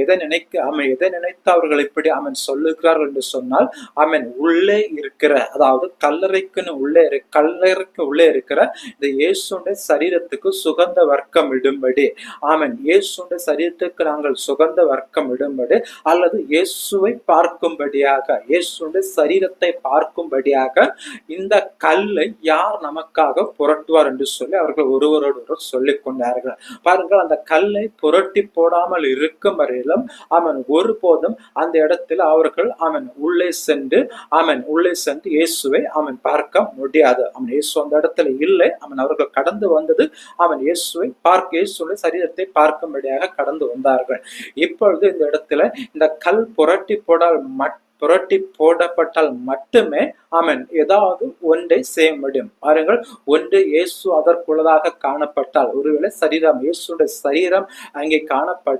எதை நினைத்து அவர்கள் இப்படி சொல்லுகிறார்கள் என்று சொன்னால், உள்ளே இருக்கிற, அதாவது கல்லறைக்கு உள்ளே இருக்கிற இந்த இயேசுடைய சரீரத்துக்கு சுகந்த வர்க்கம் இடும்படி, இயேசுடைய சரீரத்துக்கு நாங்கள் சுகந்த வர்க்கம் இடும்படி, அல்லது இயேசுவை பார்க்கும்படியாக, இயேசுடைய சரீரத்தை பார்க்கும்படியாக இந்த கல்லை யார் நமக்காக புரட்டுவார் என்று சொல்லி அவர்கள் ஒருவரோடு சொல்லிக் கொண்டார்கள். பாருங்கள், அந்த கல்லை புரட்டி போடாமல் இருக்கும் வரையிலும் ஒருபோதும் அந்த இடத்தில் அவர்கள் உள்ளே சென்று இயேசுவை பார்க்க முடியாது. இயேசு அந்த இடத்துல இல்லை. அவர்கள் கடந்து வந்தது இயேசுடைய சரீரத்தை பார்க்கும்படியாக கடந்து வந்தார்கள். இப்பொழுது இந்த இடத்துல இந்த கல் புரட்டி போடப்பட்டால் மட்டுமே ஏதாவது ஒன்றை செய்ய முடியும். பாருங்கள், ஒன்று இயேசு அதற்குள்ளதாக காணப்பட்டால், ஒருவேளை இயேசுடைய சரீரம் அங்கே காணப்பட்ட